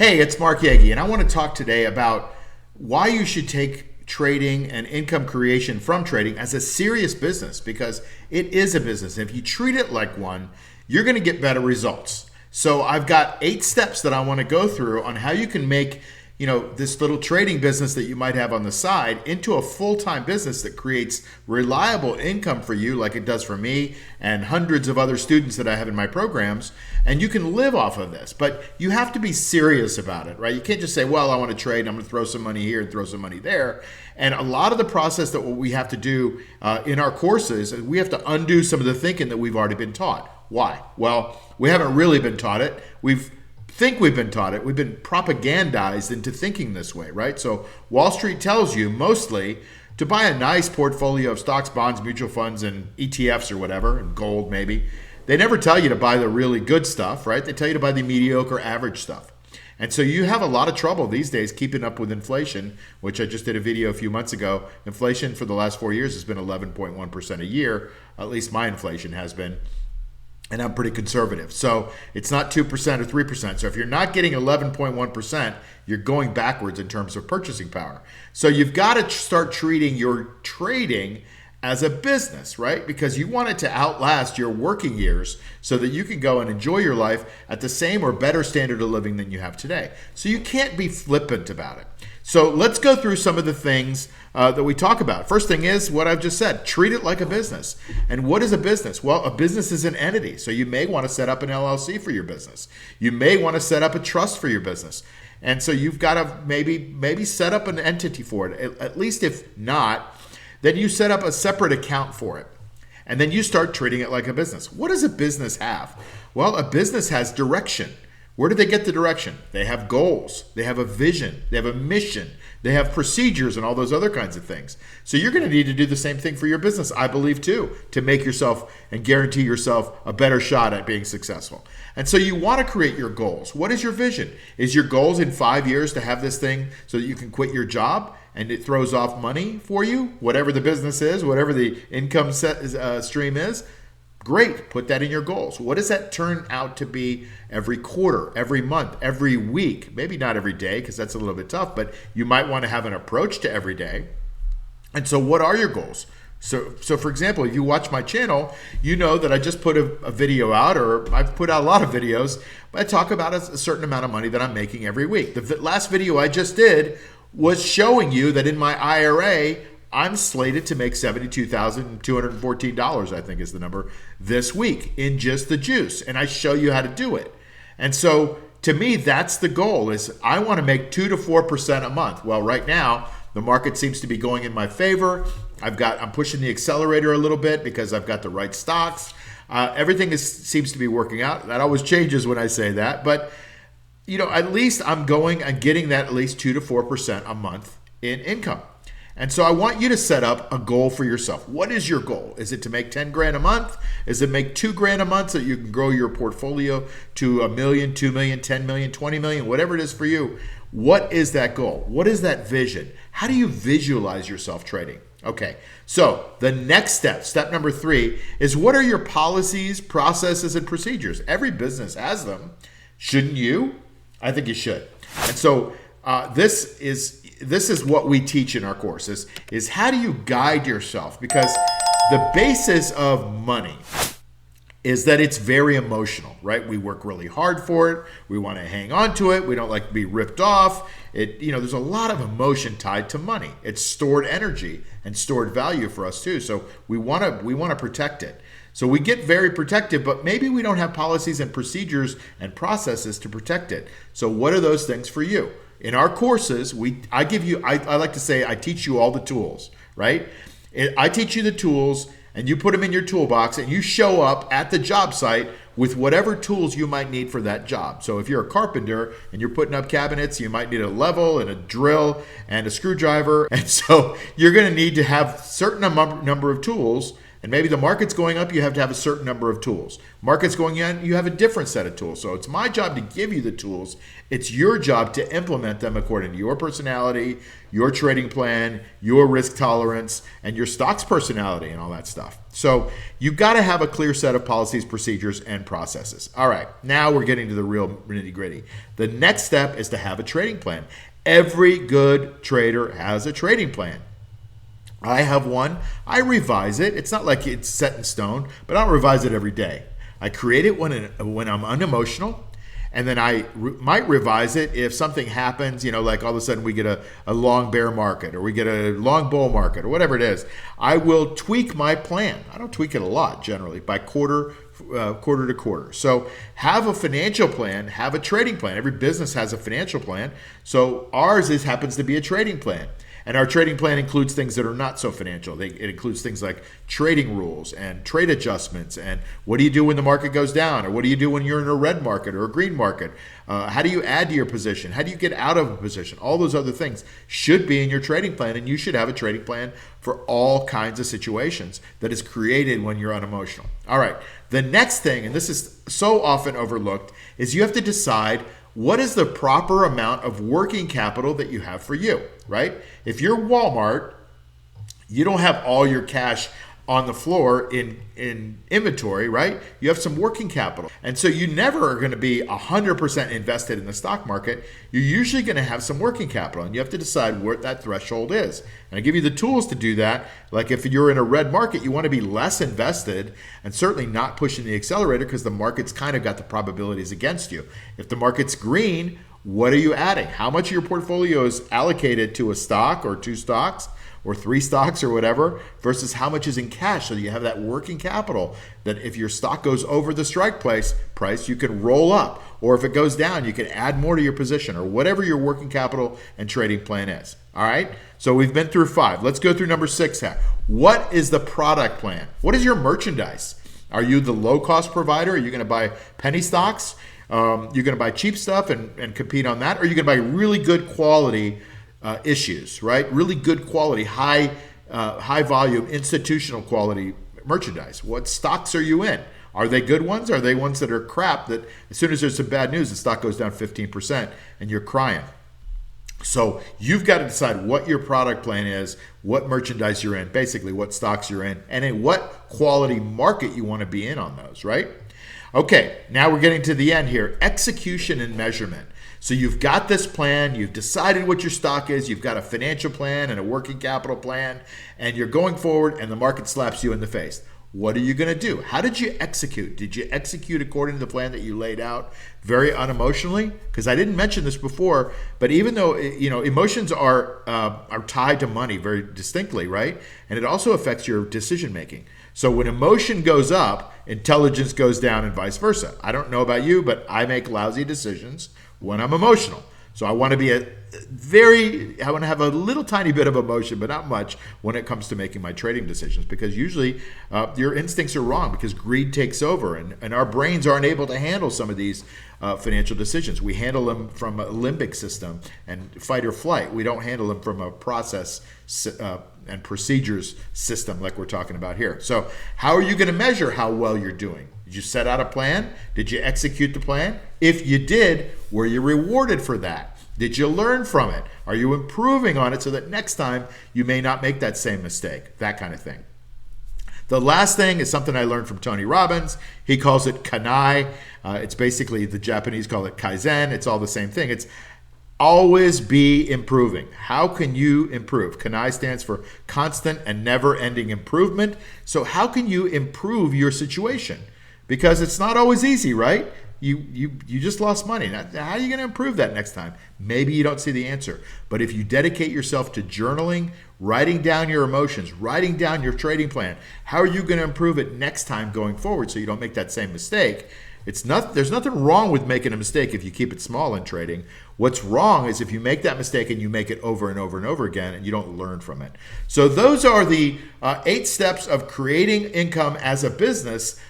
Hey, it's Mark Yagi, and I want to talk today about why you should take trading and income creation from trading as a serious business, because it is a business. If you treat it like one, you're going to get better results. So I've got 8 steps that I want to go through on how you can make this little trading business that you might have on the side into a full-time business that creates reliable income for you, like it does for me and hundreds of other students that I have in my programs. And you can live off of this, but you have to be serious about it, right? You can't just say, well, I want to trade, I'm going to throw some money here and throw some money there. And a lot of the process that we have to do in our courses is we have to undo some of the thinking that we've already been taught. Why? Well, we haven't really been taught it. We've been taught it. We've been propagandized into thinking this way, right? So Wall Street tells you mostly to buy a nice portfolio of stocks, bonds, mutual funds, and ETFs or whatever, and gold maybe. They never tell you to buy the really good stuff, right? They tell you to buy the mediocre, average stuff. And so you have a lot of trouble these days keeping up with inflation, which I just did a video a few months ago. Inflation for the last 4 years has been 11.1% a year. At least my inflation has been. And I'm pretty conservative. So it's not 2% or 3%. So if you're not getting 11.1%, you're going backwards in terms of purchasing power. So you've got to start treating your trading as a business, right? Because you want it to outlast your working years so that you can go and enjoy your life at the same or better standard of living than you have today. So you can't be flippant about it. So let's go through some of the things that we talk about. First thing is what I've just said. Treat it like a business. And what is a business? Well, a business is an entity. So you may want to set up an LLC for your business. You may want to set up a trust for your business. And so you've got to maybe set up an entity for it. At least if not, then you set up a separate account for it. And then you start treating it like a business. What does a business have? Well, a business has direction. Where do they get the direction? They have goals. They have a vision. They have a mission. They have procedures and all those other kinds of things. So you're going to need to do the same thing for your business, I believe, too, to make yourself and guarantee yourself a better shot at being successful. And so you want to create your goals. What is your vision? Is your goals in 5 years to have this thing so that you can quit your job and it throws off money for you, whatever the business is, whatever the income stream is? Great, put that in your goals. What does that turn out to be every quarter, every month, every week? Maybe not every day, because that's a little bit tough, but you might want to have an approach to every day. And so what are your goals? So for example, if you watch my channel, you know that I just put a video out, or I've put out a lot of videos, but I talk about a certain amount of money that I'm making every week. The last video I just did was showing you that in my IRA, I'm slated to make $72,214, I think is the number, this week in just the juice. And I show you how to do it. And so to me, that's the goal, is I want to make 2 to 4% a month. Well, right now, the market seems to be going in my favor. I'm pushing the accelerator a little bit because I've got the right stocks. Everything seems to be working out. That always changes when I say that. But at least I'm going and getting that at least 2 to 4% a month in income. And so I want you to set up a goal for yourself. What is your goal? Is it to make 10 grand a month? Is it make 2 grand a month so you can grow your portfolio to $1 million, 2 million, 10 million, 20 million, whatever it is for you? What is that goal? What is that vision? How do you visualize yourself trading? Okay, so the next step number 3, is what are your policies, processes, and procedures? Every business has them. Shouldn't you? I think you should. And so this is what we teach in our courses, is how do you guide yourself? Because the basis of money is that it's very emotional, right? We work really hard for it. We want to hang on to it. We don't like to be ripped off. There's a lot of emotion tied to money. It's stored energy and stored value for us too. So we want to protect it. So we get very protective, but maybe we don't have policies and procedures and processes to protect it. So what are those things for you? In our courses, I like to say I teach you all the tools, right? I teach you the tools, and you put them in your toolbox, and you show up at the job site with whatever tools you might need for that job. So if you're a carpenter and you're putting up cabinets, you might need a level and a drill and a screwdriver. And so you're going to need to have a certain number of tools And maybe the market's going up, you have to have a certain number of tools. Market's going down, you have a different set of tools. So it's my job to give you the tools. It's your job to implement them according to your personality, your trading plan, your risk tolerance, and your stock's personality and all that stuff. So you've got to have a clear set of policies, procedures, and processes. All right, now we're getting to the real nitty-gritty. The next step is to have a trading plan. Every good trader has a trading plan. I have one. I revise it. It's not like it's set in stone, but I don't revise it every day. I create it when I'm unemotional, and then I might revise it if something happens, like all of a sudden we get a long bear market or we get a long bull market or whatever it is. I will tweak my plan. I don't tweak it a lot generally, by quarter to quarter. So have a financial plan, have a trading plan. Every business has a financial plan. So ours happens to be a trading plan. And our trading plan includes things that are not so financial. It includes things like trading rules and trade adjustments. And what do you do when the market goes down? Or what do you do when you're in a red market or a green market? How do you add to your position? How do you get out of a position? All those other things should be in your trading plan. And you should have a trading plan for all kinds of situations that is created when you're unemotional. All right. The next thing, and this is so often overlooked, is you have to decide what is the proper amount of working capital that you have for you, right? If you're Walmart, you don't have all your cash on the floor in inventory, right? You have some working capital. And so you never are going to be 100% invested in the stock market. You're usually going to have some working capital, and you have to decide what that threshold is. And I give you the tools to do that. Like if you're in a red market, you want to be less invested and certainly not pushing the accelerator because the market's kind of got the probabilities against you. If the market's green, what are you adding? How much of your portfolio is allocated to a stock or two stocks or three stocks or whatever versus how much is in cash? So you have that working capital that if your stock goes over the strike price, you can roll up. Or if it goes down, you can add more to your position or whatever your working capital and trading plan is. All right? So we've been through 5. Let's go through number 6. What is the product plan? What is your merchandise? Are you the low-cost provider? Are you going to buy penny stocks? You're going to buy cheap stuff and compete on that? Or are you going to buy really good quality issues, right? Really good quality, high volume, institutional quality merchandise? What stocks are you in? Are they good ones? Are they ones that are crap that as soon as there's some bad news, the stock goes down 15% and you're crying? So you've got to decide what your product plan is, what merchandise you're in, basically what stocks you're in, and in what quality market you want to be in on those, right? Okay, now we're getting to the end here. Execution and measurement. So you've got this plan, you've decided what your stock is, you've got a financial plan and a working capital plan, and you're going forward and the market slaps you in the face. What are you going to do? How did you execute? Did you execute according to the plan that you laid out very unemotionally? Because I didn't mention this before, but even though emotions are tied to money very distinctly, right? And it also affects your decision making. So when emotion goes up, intelligence goes down and vice versa. I don't know about you, but I make lousy decisions when I'm emotional. So I want to be I want to have a little tiny bit of emotion, but not much when it comes to making my trading decisions, because usually your instincts are wrong because greed takes over and our brains aren't able to handle some of these financial decisions. We handle them from a limbic system and fight or flight. We don't handle them from a process and procedures system like we're talking about here. So how are you going to measure how well you're doing? Did you set out a plan? Did you execute the plan? If you did, were you rewarded for that? Did you learn from it? Are you improving on it so that next time you may not make that same mistake? That kind of thing. The last thing is something I learned from Tony Robbins. He calls it kanai. It's basically, the Japanese call it Kaizen. It's all the same thing. It's always be improving. How can you improve? Kanai stands for constant and never-ending improvement. So how can you improve your situation? Because it's not always easy, right? You just lost money. Now, how are you going to improve that next time? Maybe you don't see the answer. But if you dedicate yourself to journaling, writing down your emotions, writing down your trading plan, how are you going to improve it next time going forward so you don't make that same mistake? There's nothing wrong with making a mistake if you keep it small in trading. What's wrong is if you make that mistake and you make it over and over and over again and you don't learn from it. So those are the 8 steps of creating income as a business.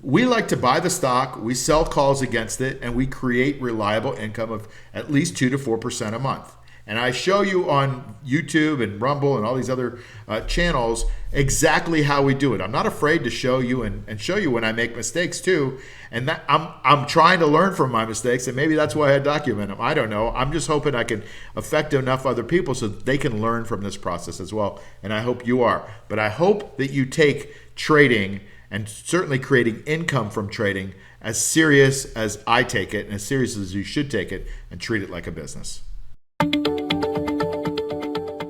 We like to buy the stock, we sell calls against it, and we create reliable income of at least 2 to 4% a month. And I show you on YouTube and Rumble and all these other channels exactly how we do it. I'm not afraid to show you and show you when I make mistakes too. And that I'm trying to learn from my mistakes, and maybe that's why I document them. I don't know. I'm just hoping I can affect enough other people so that they can learn from this process as well. And I hope you are. But I hope that you take trading, and certainly creating income from trading, as serious as I take it and as serious as you should take it, and treat it like a business.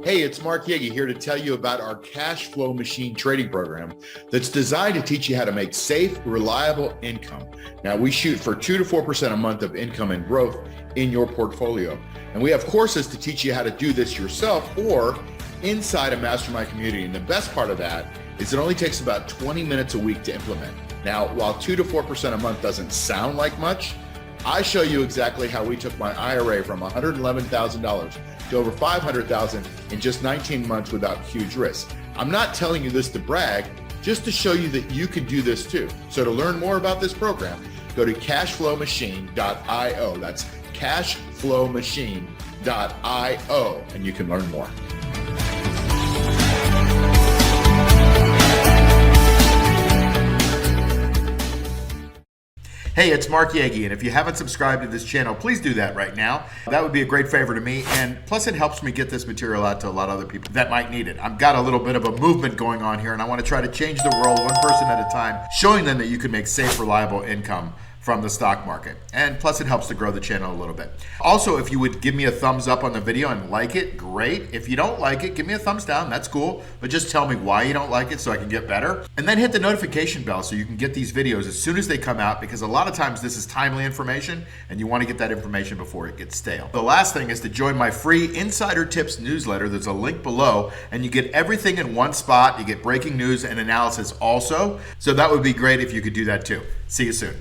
Hey, it's Mark Yegi here to tell you about our cash flow machine trading program that's designed to teach you how to make safe, reliable income. Now, we shoot for 2 to 4% a month of income and growth in your portfolio. And we have courses to teach you how to do this yourself or inside a mastermind community. And the best part of that is it only takes about 20 minutes a week to implement. Now, while 2 to 4% a month doesn't sound like much, I show you exactly how we took my IRA from $111,000 to over $500,000 in just 19 months without huge risk. I'm not telling you this to brag, just to show you that you can do this too. So to learn more about this program, go to cashflowmachine.io. That's cashflowmachine.io, and you can learn more. Hey, it's Mark Yegi, and if you haven't subscribed to this channel, please do that right now. That would be a great favor to me, and plus it helps me get this material out to a lot of other people that might need it. I've got a little bit of a movement going on here, and I want to try to change the world one person at a time, showing them that you can make safe, reliable income from the stock market. And plus it helps to grow the channel a little bit. Also, if you would give me a thumbs up on the video and like it, great. If you don't like it, give me a thumbs down, that's cool. But just tell me why you don't like it so I can get better. And then hit the notification bell so you can get these videos as soon as they come out, because a lot of times this is timely information and you want to get that information before it gets stale. The last thing is to join my free Insider Tips newsletter. There's a link below, and you get everything in one spot. You get breaking news and analysis also. So that would be great if you could do that too. See you soon.